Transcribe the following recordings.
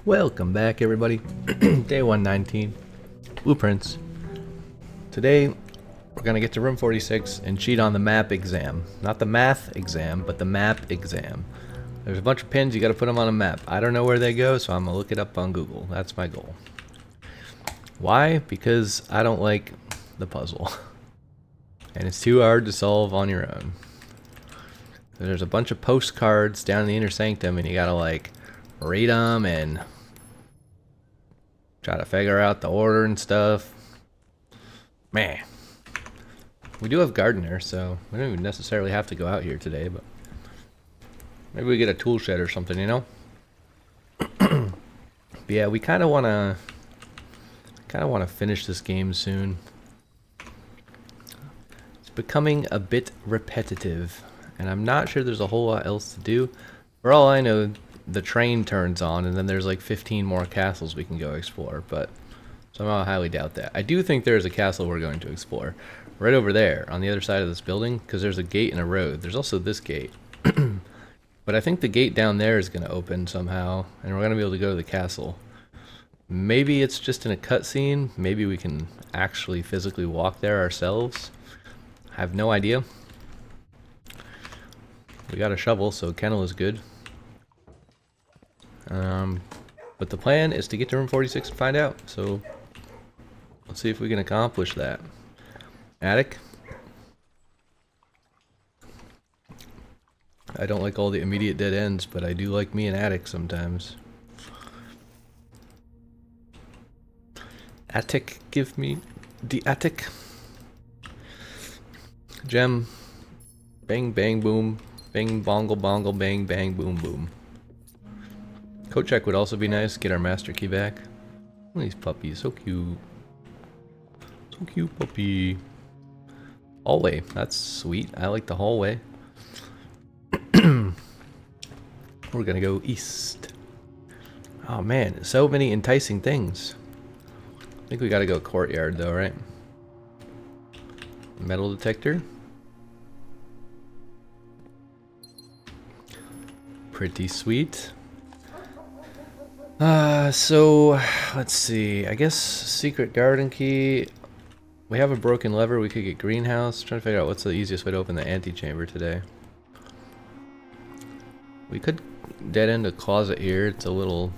Welcome back, everybody. Day 119. Blueprints. Today, we're going to get to room 46 and cheat on the map exam. Not the math exam, but the map exam. There's a bunch of pins, you got to put them on a map. I don't know where they go, so I'm going to look it up on Google. That's my goal. Why? Because I don't like the puzzle. And it's too hard to solve on your own. There's a bunch of postcards down in the inner sanctum, and you got to, like, read them and try to figure out the order and stuff. Man. We do have gardener, so we don't even necessarily have to go out here today, but maybe we get a tool shed or something, you know? But yeah, we kind of want to finish this game soon. It's becoming a bit repetitive, and I'm not sure there's a whole lot else to do. For all I know, the train turns on, and then there's like 15 more castles we can go explore, but somehow I highly doubt that. I do think there's a castle we're going to explore right over there on the other side of this building, because there's a gate and a road. There's also this gate. But I think the gate down there is going to open somehow, and we're going to be able to go to the castle. Maybe it's just in a cutscene. Maybe we can actually physically walk there ourselves. I have no idea. We got a shovel, so kennel is good. But the plan is to get to room 46 and find out, so let's see if we can accomplish that. Attic. I don't like all the immediate dead ends, but I do like me an attic sometimes. Attic, give me the attic. Gem. Bang, bang, boom. Bang, bongle, bongle, bang, bang, boom, boom. Coat check would also be nice. Get our master key back. Look at these puppies. So cute. So cute, puppy. Hallway. That's sweet. I like the hallway. We're gonna go east. Oh man, so many enticing things. I think we gotta go courtyard though, right? Metal detector. Pretty sweet. So let's see. I guess secret garden key. We have a broken lever. We could get greenhouse. Trying to figure out what's the easiest way to open the antechamber today. We could dead end a closet here. It's a little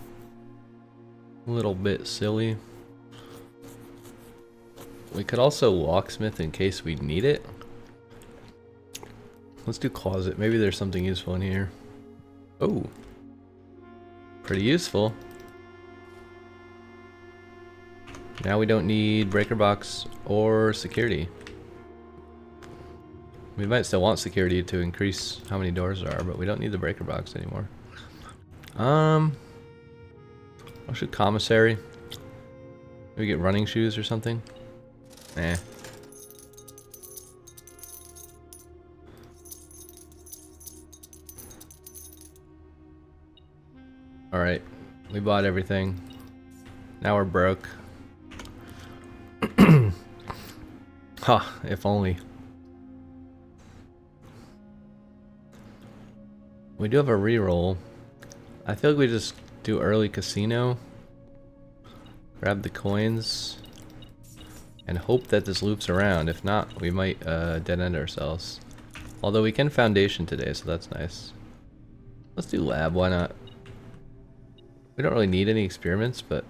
bit silly. We could also locksmith in case we need it. Let's do closet. Maybe there's something useful in here. Oh, pretty useful. Now we don't need breaker box or security. We might still want security to increase how many doors there are, but we don't need the breaker box anymore. I should commissary. Maybe get running shoes or something. Eh. Alright, we bought everything. Now we're broke. Ha, if only. We do have a reroll. I feel like we just do early casino. Grab the coins. And hope that this loops around. If not, we might dead end ourselves. Although we can foundation today, so that's nice. Let's do lab, why not? We don't really need any experiments, but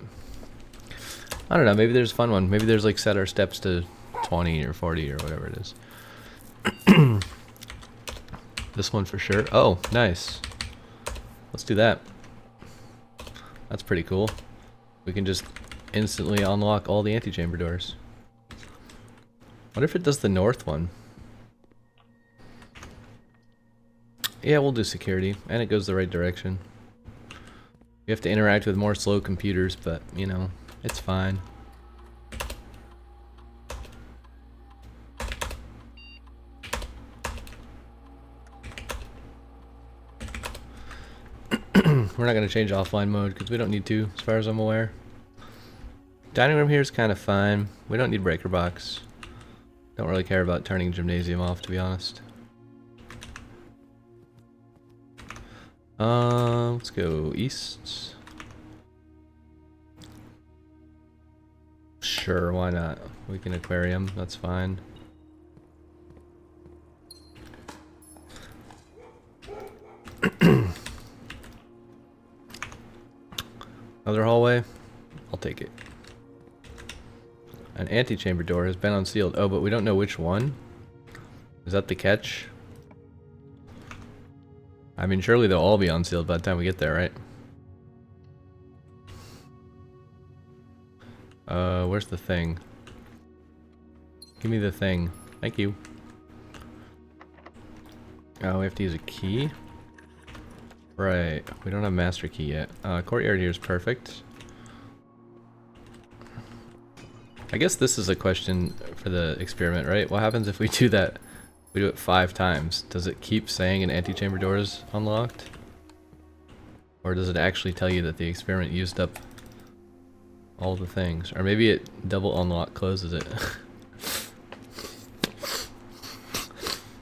I don't know, maybe there's a fun one. Maybe there's like set our steps to 20 or 40 or whatever it is. This one for sure. Oh, nice. Let's do that. That's pretty cool. We can just instantly unlock all the antechamber doors. What if it does the north one? Yeah, we'll do security, and it goes the right direction. You have to interact with more slow computers, but, you know, it's fine. We're not going to change offline mode because we don't need to, as far as I'm aware. Dining room here is kind of fine. We don't need breaker box. Don't really care about turning gymnasium off, to be honest. Let's go east. Sure, why not? We can aquarium, that's fine. Another hallway? I'll take it. An antechamber door has been unsealed. Oh, but we don't know which one? Is that the catch? I mean, surely they'll all be unsealed by the time we get there, right? Where's the thing? Give me the thing. Thank you. Oh, we have to use a key? Right. We don't have master key yet. Courtyard here is perfect. I guess this is a question for the experiment, right? What happens if we do that? We do it 5 times. Does it keep saying an antechamber door is unlocked? Or does it actually tell you that the experiment used up all the things? Or maybe it double unlock closes it.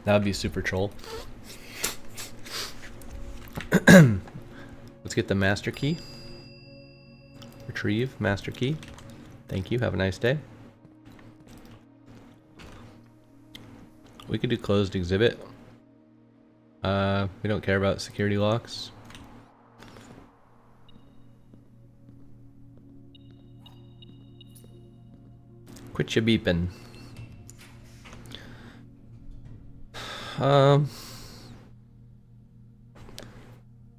That would be super troll. Let's get the master key. Retrieve master key. Thank you. Have a nice day. We could do closed exhibit. We don't care about security locks. Quit your beeping. I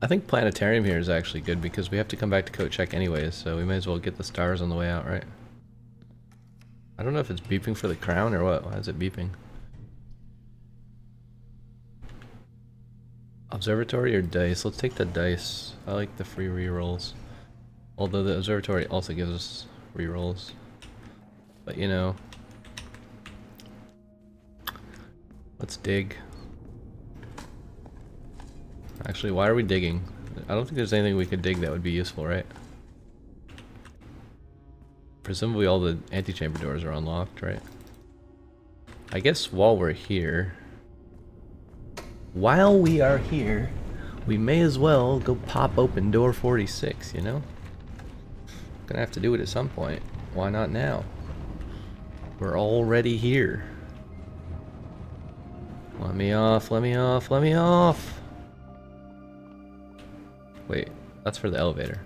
think planetarium here is actually good because we have to come back to coat check anyways, so we may as well get the stars on the way out, right? I don't know if it's beeping for the crown or what. Why is it beeping? Observatory or dice? Let's take the dice. I like the free rerolls. Although the observatory also gives us rerolls. But you know. Let's dig. Actually, why are we digging? I don't think there's anything we could dig that would be useful, right? Presumably all the antechamber doors are unlocked, right? I guess while we are here, we may as well go pop open door 46, you know? Gonna have to do it at some point. Why not now? We're already here. Let me off, let me off, let me off! Wait, that's for the elevator.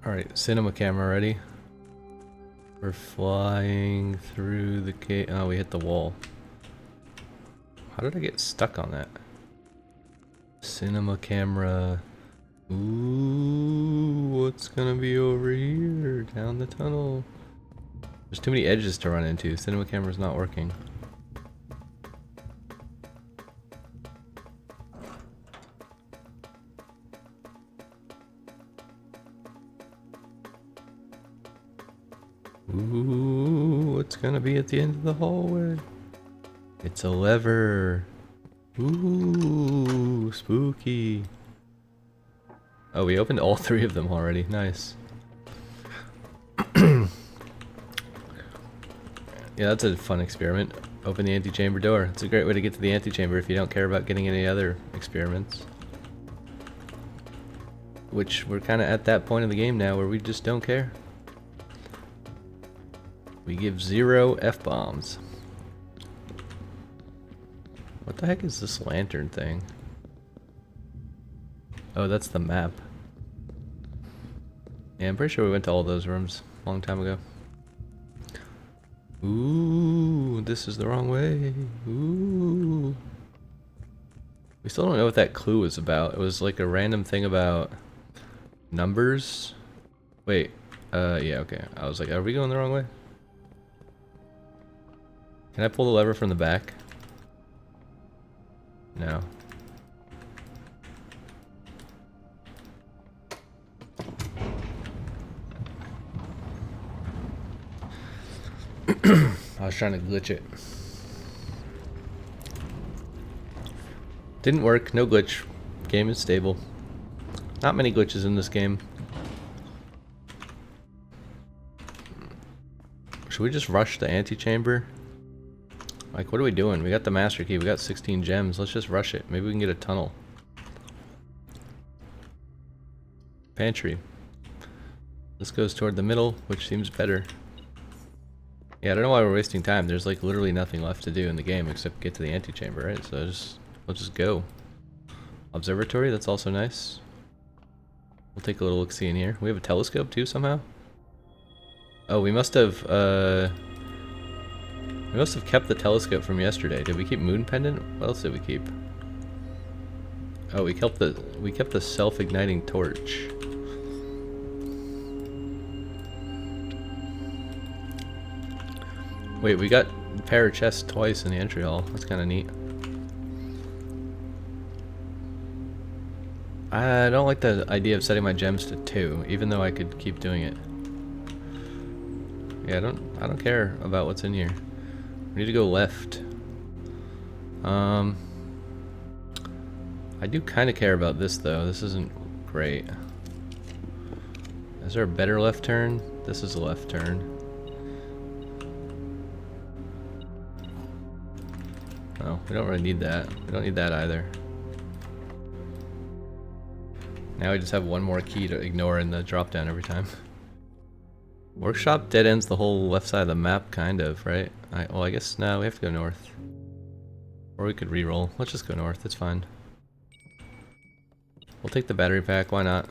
Alright, cinema camera ready. We're flying through the gate. Oh, we hit the wall. How did I get stuck on that? Cinema camera. Ooh, what's gonna be over here? Down the tunnel. There's too many edges to run into. Cinema camera's not working. Ooh, what's gonna be at the end of the hallway? It's a lever. Ooh, spooky. Oh, we opened all 3 of them already. Nice. Yeah, that's a fun experiment. Open the antechamber door. It's a great way to get to the antechamber if you don't care about getting any other experiments. Which we're kind of at that point of the game now where we just don't care. We give 0 F-bombs. What the heck is this lantern thing? Oh, that's the map. Yeah, I'm pretty sure we went to all those rooms a long time ago. Ooh, this is the wrong way. Ooh. We still don't know what that clue was about. It was like a random thing about numbers. Wait, yeah, okay. I was like, are we going the wrong way? Can I pull the lever from the back? No. I was trying to glitch it. Didn't work, no glitch. Game is stable. Not many glitches in this game. Should we just rush the antechamber? Like, what are we doing? We got the master key, we got 16 gems. Let's just rush it. Maybe we can get a tunnel. pantry. This goes toward the middle, which seems better. Yeah, I don't know why we're wasting time. There's like literally nothing left to do in the game except get to the antechamber, right? So we'll just go. Observatory, that's also nice. We'll take a little look-see in here. We have a telescope too somehow? Oh, we must have kept the telescope from yesterday. Did we keep Moon Pendant? What else did we keep? Oh, we kept the self-igniting torch. Wait, we got a pair of chests twice in the entry hall. That's kind of neat. I don't like the idea of setting my gems to 2, even though I could keep doing it. Yeah, I don't care about what's in here. We need to go left. I do kind of care about this though. This isn't great. Is there a better left turn? This is a left turn. Oh, we don't really need that. We don't need that either. Now we just have one more key to ignore in the drop down every time. Workshop dead ends the whole left side of the map, kind of, right? Well, I guess no, we have to go north. Or we could re-roll. Let's just go north, it's fine. We'll take the battery pack, why not?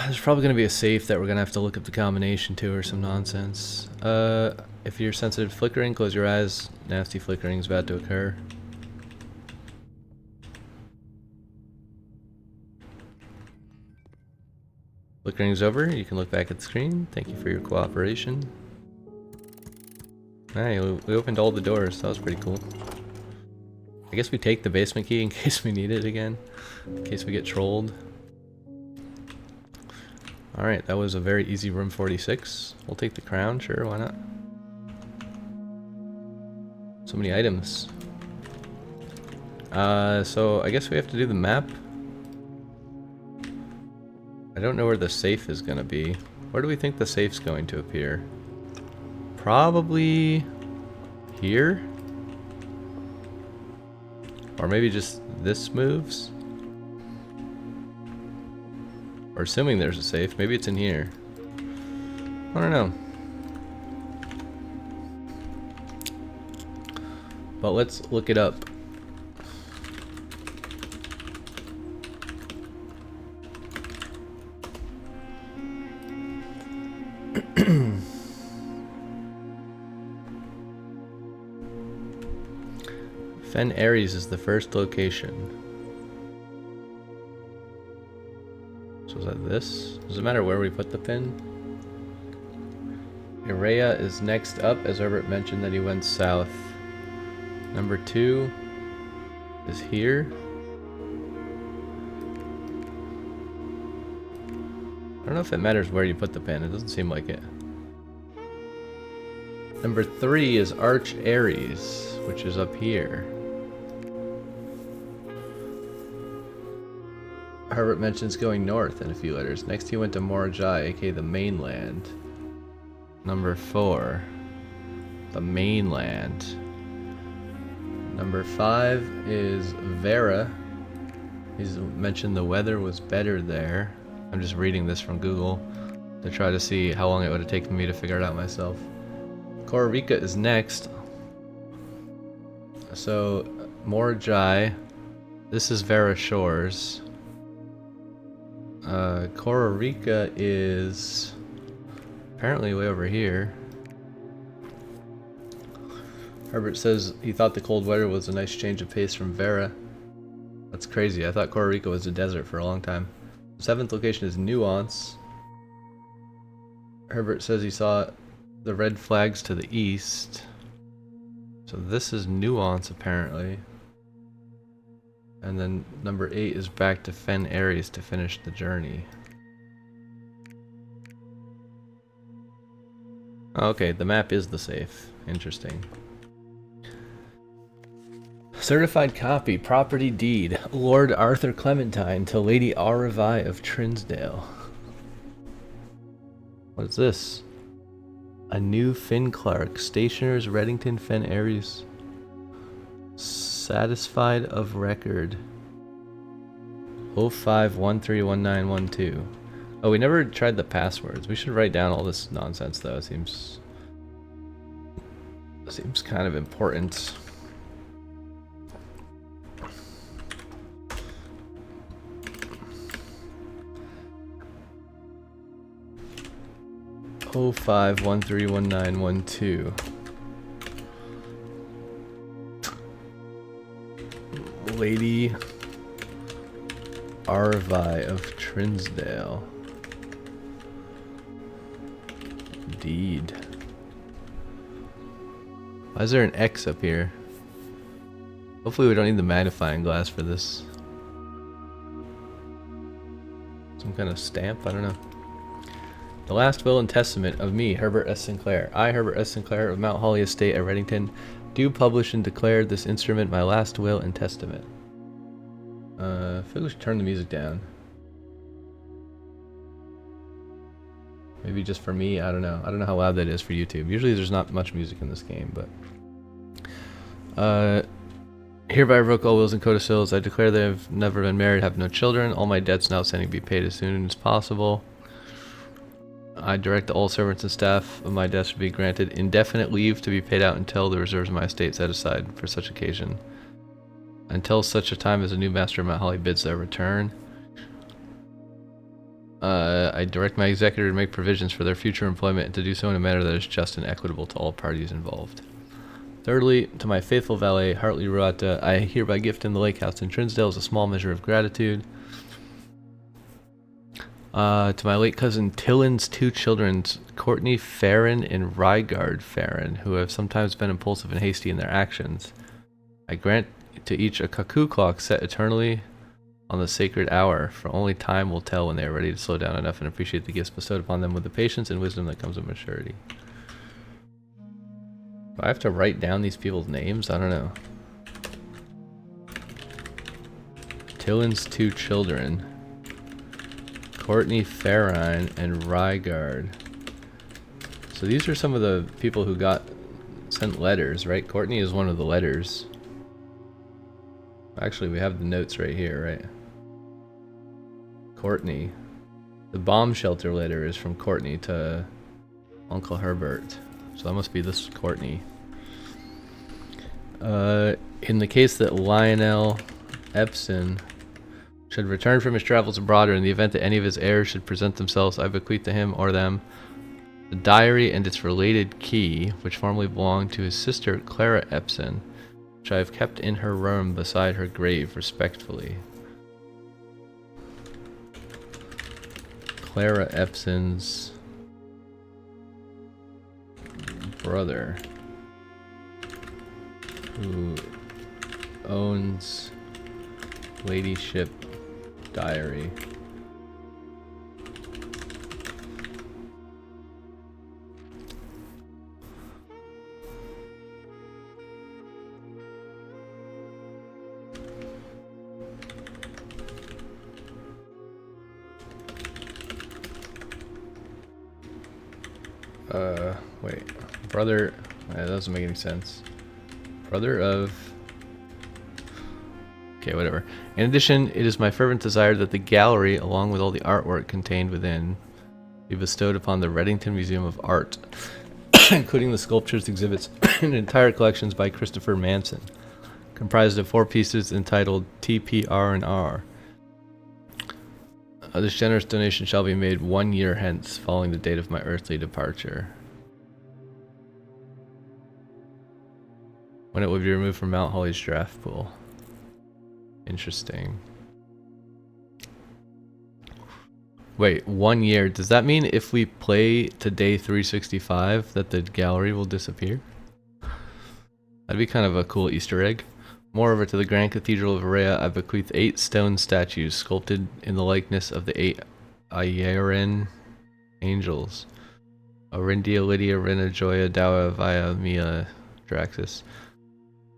There's probably going to be a safe that we're going to have to look up the combination to or some nonsense. If you're sensitive to flickering, close your eyes. Nasty flickering is about to occur. Flickering's over, you can look back at the screen. Thank you for your cooperation. Hey, we opened all the doors, that was pretty cool. I guess we take the basement key in case we need it again. In case we get trolled. Alright, that was a very easy room 46. We'll take the crown, sure, why not? So many items. So I guess we have to do the map. I don't know where the safe is gonna be. Where do we think the safe's going to appear? Probably here? Or maybe just this moves? Or assuming there's a safe, maybe it's in here. I don't know. But let's look it up. Fen Ares is the first location. So is that this? Does it matter where we put the pin? Irea is next up, as Herbert mentioned that he went south. Number 2 is here. I don't know if it matters where you put the pin, it doesn't seem like it. Number 3 is Arch Ares, which is up here. Herbert mentions going north in a few letters. Next he went to Morajai, aka the mainland. Number 4, the mainland. Number 5 is Vera. He's mentioned the weather was better there. I'm just reading this from Google to try to see how long it would have taken me to figure it out myself. Kororika is next. So, Morajai. This is Vera Shores. Kororika is apparently way over here. Herbert says he thought the cold weather was a nice change of pace from Vera. That's crazy. I thought Kororika was a desert for a long time. The 7th location is Nuance. Herbert says he saw the red flags to the east. So this is Nuance apparently. And then number 8 is back to Fen Ares to finish the journey. Okay, the map is the safe. Interesting. Certified copy, property deed, Lord Arthur Clementine to Lady Aravai of Trinsdale. What is this? A new Finn Clark, Stationers, Reddington, Fen Ares. Satisfied of record. 05131912. Oh, we never tried the passwords. We should write down all this nonsense though. It seems kind of important. Oh 05131912. Lady Arvi of Trinsdale. Indeed. Why is there an X up here? Hopefully we don't need the magnifying glass for this. Some kind of stamp? I don't know. The last will and testament of me, Herbert S. Sinclair. I, Herbert S. Sinclair of Mount Holly Estate at Reddington, do publish and declare this instrument my last will and testament. I feel we should turn the music down. Maybe just for me, I don't know. I don't know how loud that is for YouTube. Usually there's not much music in this game, but... hereby revoke all wills and codicils. I declare that I have never been married, have no children. All my debts now outstanding be paid as soon as possible. I direct all servants and staff of my desk to be granted indefinite leave to be paid out until the reserves of my estate set aside for such occasion. Until such a time as a new master of Mount Holly bids their return. I direct my executor to make provisions for their future employment and to do so in a manner that is just and equitable to all parties involved. Thirdly, to my faithful valet, Hartley Ruata, I hereby gift in the lake house in Trinsdale as a small measure of gratitude. To my late cousin Tillin's two children, Courtney Farron and Rygard Farron, who have sometimes been impulsive and hasty in their actions. I grant to each a cuckoo clock set eternally on the sacred hour, for only time will tell when they are ready to slow down enough and appreciate the gifts bestowed upon them with the patience and wisdom that comes with maturity. Do I have to write down these people's names? I don't know. Tillin's two children. Courtney Farron and Rygard. So these are some of the people who got sent letters, right? Courtney is one of the letters. Actually, we have the notes right here, right? Courtney. The bomb shelter letter is from Courtney to Uncle Herbert. So that must be this Courtney. In the case that Lionel Epson should return from his travels abroad, or in the event that any of his heirs should present themselves, I bequeath to him or them the diary and its related key, which formerly belonged to his sister Clara Epson, which I have kept in her room beside her grave respectfully. Clara Epson's brother, who owns Ladyship Diary. Wait. Brother... that doesn't make any sense. Brother of... okay, whatever. In addition, it is my fervent desire that the gallery, along with all the artwork contained within, be bestowed upon the Reddington Museum of Art, including the sculptures, exhibits, and entire collections by Christopher Manson, comprised of 4 pieces entitled TPR&R. This generous donation shall be made 1 year hence, following the date of my earthly departure, when it will be removed from Mount Holly's draft pool. Interesting. Wait, 1 year. Does that mean if we play to day 365 that the gallery will disappear? That'd be kind of a cool Easter egg. Moreover, to the Grand Cathedral of Area, I bequeath 8 stone statues sculpted in the likeness of the 8 Ayarin angels. Orindia, Lydia, Rina, Joya, Dawa, Via, Mia, Draxus.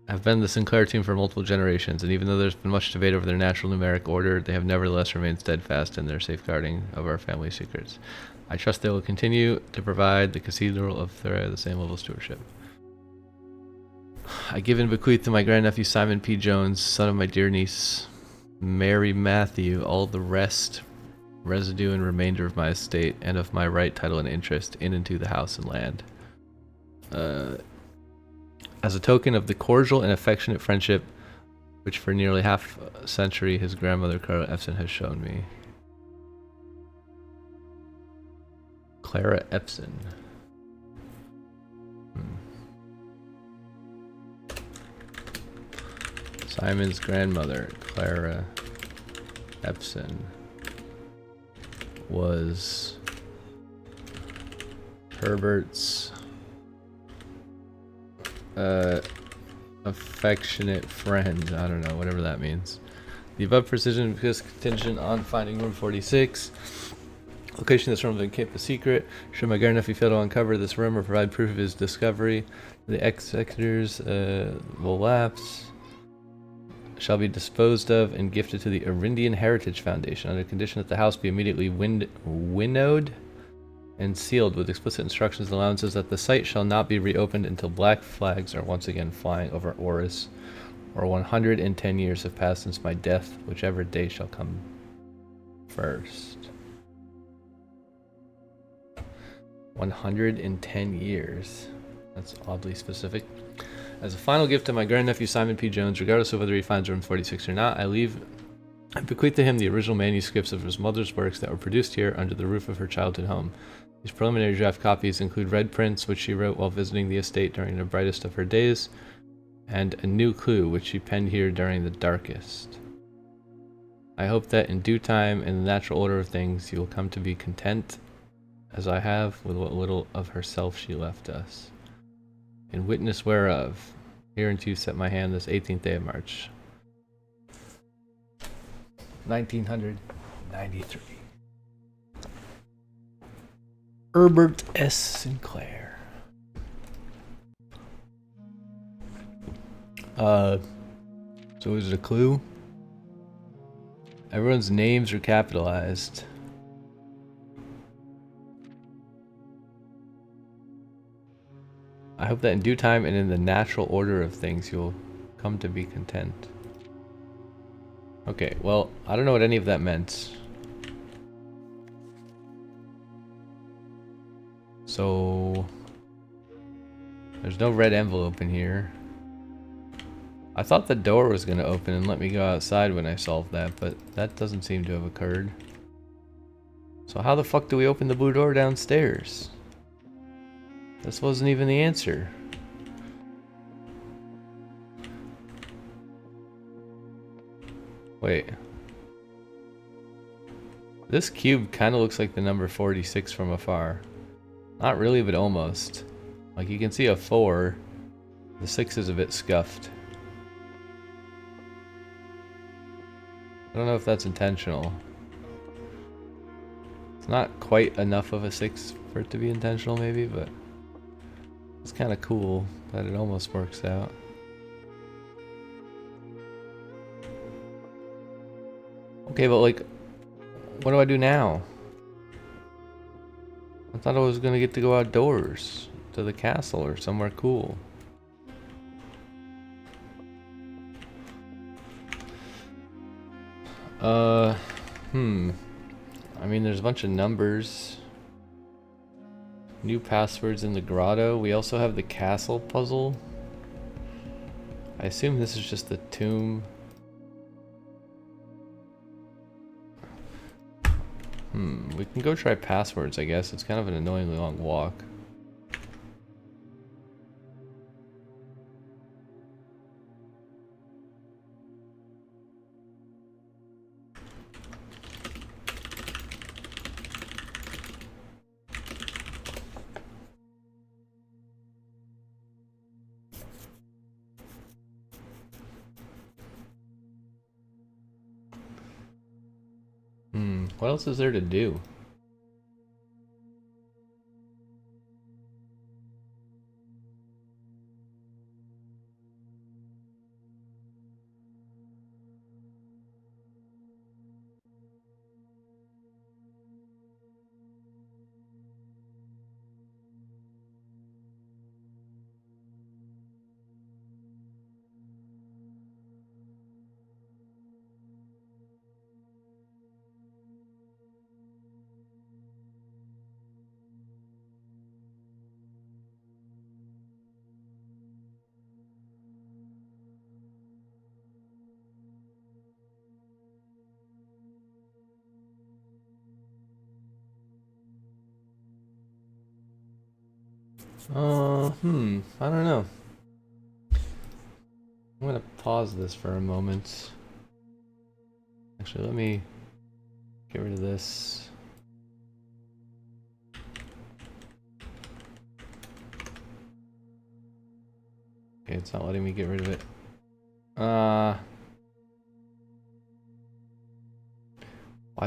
Have been the Sinclair team for multiple generations, and even though there's been much debate over their natural numeric order, they have nevertheless remained steadfast in their safeguarding of our family secrets. I trust they will continue to provide the Cathedral of Thera the same level of stewardship. I give and bequeath to my grandnephew Simon P. Jones, son of my dear niece Marry Matthew all the rest, residue and remainder of my estate, and of my right, title, and interest in and to the house and land. As a token of the cordial and affectionate friendship which for nearly half a century his grandmother Clara Epson has shown me. Clara Epson. Simon's grandmother, Clara Epson, was Herbert's affectionate friend. I don't know, whatever that means. The above precision is contingent on finding room 46. Location of this room will keep a secret. Should my grandnephew fail to uncover this room or provide proof of his discovery, the executors will lapse. Shall be disposed of and gifted to the Arindian Heritage Foundation under condition that the house be immediately winnowed and sealed with explicit instructions and allowances that the site shall not be reopened until black flags are once again flying over Oris, or 110 years have passed since my death, whichever day shall come first. 110 years. That's oddly specific. As a final gift to my grandnephew Simon P. Jones, regardless of whether he finds room 46 or not, I bequeath to him the original manuscripts of his mother's works that were produced here under the roof of her childhood home. These preliminary draft copies include red prints, which she wrote while visiting the estate during the brightest of her days, and a new clue, which she penned here during the darkest. I hope that in due time, in the natural order of things, you will come to be content, as I have, with what little of herself she left us. In witness whereof, hereunto set my hand this 18th day of March, 1993. Herbert S. Sinclair. So is it a clue? Everyone's names are capitalized. I hope that in due time and in the natural order of things you'll come to be content. Okay, well, I don't know what any of that meant. So there's no red envelope in here. I thought the door was going to open and let me go outside when I solved that, but that doesn't seem to have occurred. So how the fuck do we open the blue door downstairs? This wasn't even the answer. Wait. This cube kind of looks like the number 46 from afar. Not really, but almost. Like you can see a 4. The 6 is a bit scuffed. I don't know if that's intentional. It's not quite enough of a 6 for it to be intentional maybe, but it's kind of cool that it almost works out. Okay, but like, what do I do now? I thought I was gonna get to go outdoors to the castle or somewhere cool. I mean, there's a bunch of numbers. New passwords in the grotto. We also have the castle puzzle. I assume this is just the tomb. We can go try passwords, I guess. It's kind of an annoyingly long walk. What else is there to do? I don't know. I'm gonna pause this for a moment. Actually, let me get rid of this. Okay, it's not letting me get rid of it. Why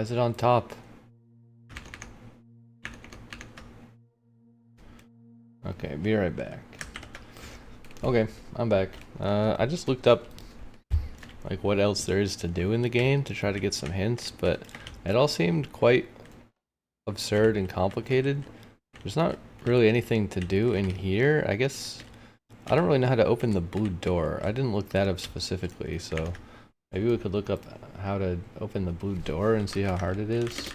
is it on top? Okay, be right back. Okay, I'm back. I just looked up like what else there is to do in the game to try to get some hints, but it all seemed quite absurd and complicated. There's not really anything to do in here. I guess I don't really know how to open the blue door. I didn't look that up specifically, so maybe we could look up how to open the blue door and see how hard it is.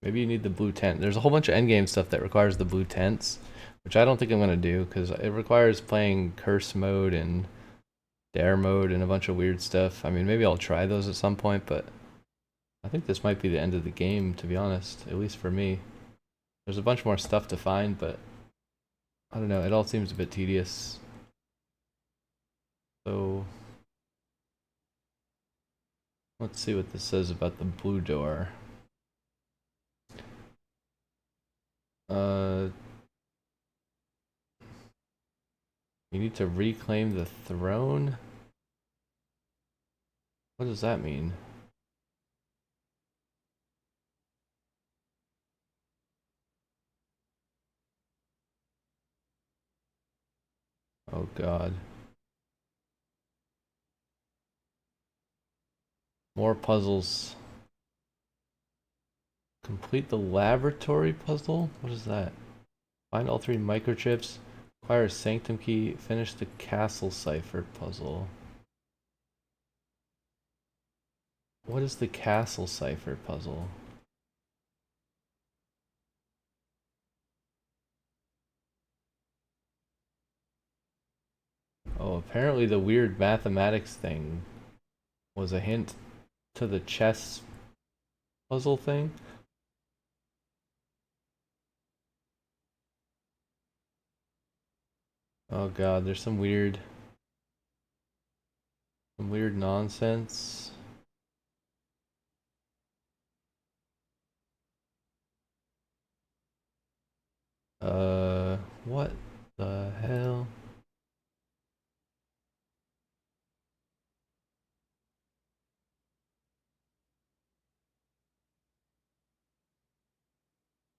Maybe you need the blue tent. There's a whole bunch of endgame stuff that requires the blue tents, which I don't think I'm going to do because it requires playing curse mode and dare mode and a bunch of weird stuff. I mean, maybe I'll try those at some point, but I think this might be the end of the game, to be honest, at least for me. There's a bunch more stuff to find, but I don't know, it all seems a bit tedious. So, let's see what this says about the blue door. You need to reclaim the throne? What does that mean? Oh god. More puzzles. Complete the laboratory puzzle? What is that? Find all 3 microchips. Acquire a sanctum key. Finish the castle cipher puzzle. What is the castle cipher puzzle? Oh, apparently the weird mathematics thing was a hint to the chess puzzle thing. Oh god, there's some weird nonsense. What the hell?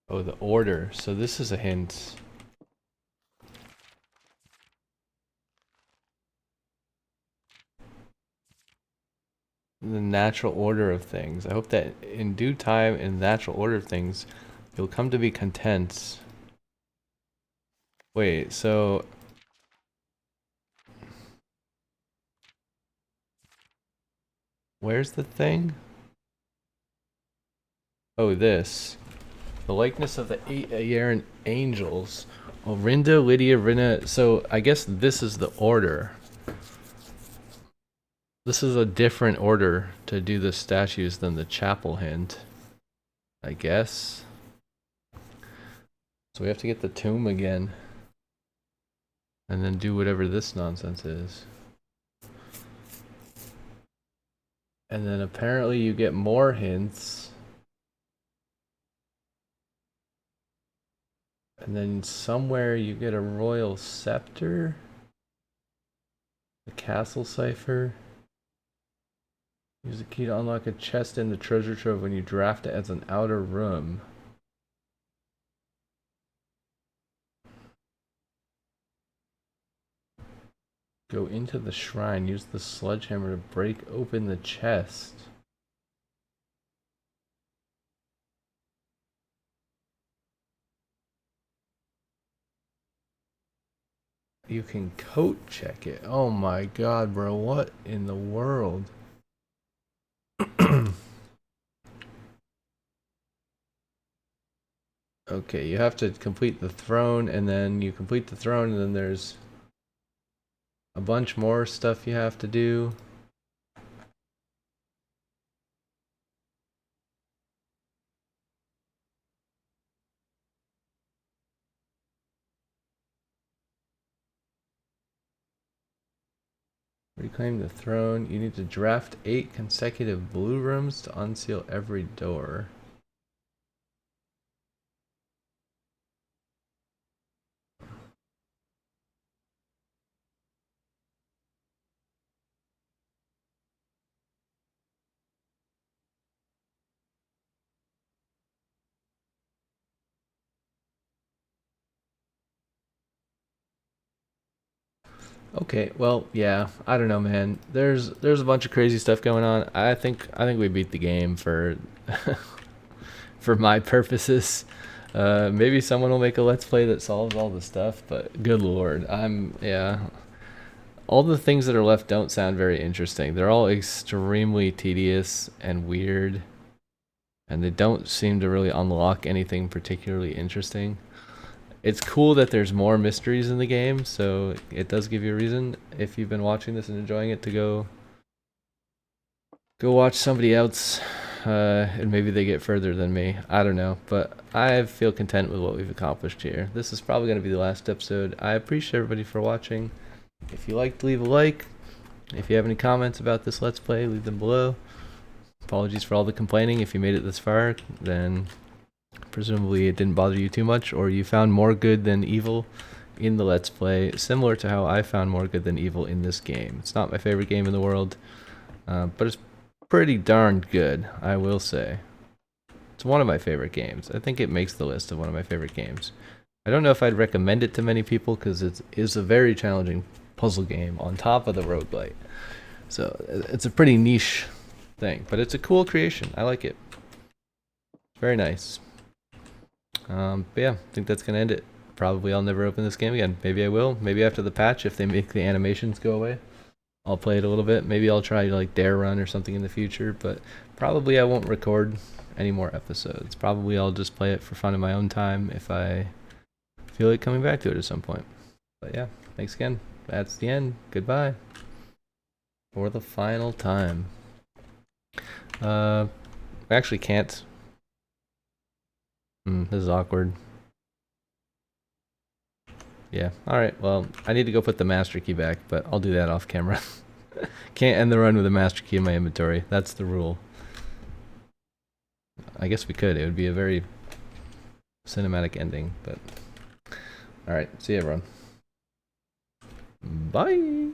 Oh, the order. So this is a hint. The natural order of things. I hope that in due time, in the natural order of things, you'll come to be content. Wait, so where's the thing? Oh, this. The likeness of the 8 Aeran angels. Orinda, Lydia, Rina. So I guess this is the order. This is a different order to do the statues than the chapel hint, I guess. So we have to get the tomb again. And then do whatever this nonsense is. And then apparently you get more hints. And then somewhere you get a royal scepter. The castle cipher. Use the key to unlock a chest in the treasure trove when you draft it as an outer room. Go into the shrine. Use the sledgehammer to break open the chest. You can coat check it. Oh my god, bro. What in the world? Okay, you have to complete the throne, and then you complete the throne, and then there's a bunch more stuff you have to do. Reclaim the throne. You need to draft 8 consecutive blue rooms to unseal every door. Okay, well, yeah, I don't know, man. There's a bunch of crazy stuff going on. I think we beat the game for for my purposes. Maybe someone will make a let's play that solves all the stuff, but good lord, yeah. All the things that are left don't sound very interesting. They're all extremely tedious and weird, and they don't seem to really unlock anything particularly interesting. It's cool that there's more mysteries in the game, so it does give you a reason, if you've been watching this and enjoying it, to go watch somebody else, and maybe they get further than me. I don't know, but I feel content with what we've accomplished here. This is probably going to be the last episode. I appreciate everybody for watching. If you liked, leave a like. If you have any comments about this Let's Play, leave them below. Apologies for all the complaining. If you made it this far, then presumably it didn't bother you too much, or you found more good than evil in the Let's Play, similar to how I found more good than evil in this game. It's not my favorite game in the world, but it's pretty darn good, I will say. It's one of my favorite games. I think it makes the list of one of my favorite games. I don't know if I'd recommend it to many people, because it is a very challenging puzzle game on top of the roguelite. So it's a pretty niche thing, but it's a cool creation. I like it. Very nice. But yeah, I think that's gonna end it. Probably I'll never open this game again. Maybe I will. Maybe after the patch, if they make the animations go away, I'll play it a little bit. Maybe I'll try like Dare Run or something in the future, but probably I won't record any more episodes. Probably I'll just play it for fun in my own time if I feel like coming back to it at some point. But yeah, thanks again. That's the end. Goodbye. For the final time. I actually can't. This is awkward. Yeah, alright, well, I need to go put the master key back, but I'll do that off camera. Can't end the run with a master key in my inventory. That's the rule. I guess we could. It would be a very cinematic ending, but... Alright, see you everyone. Bye!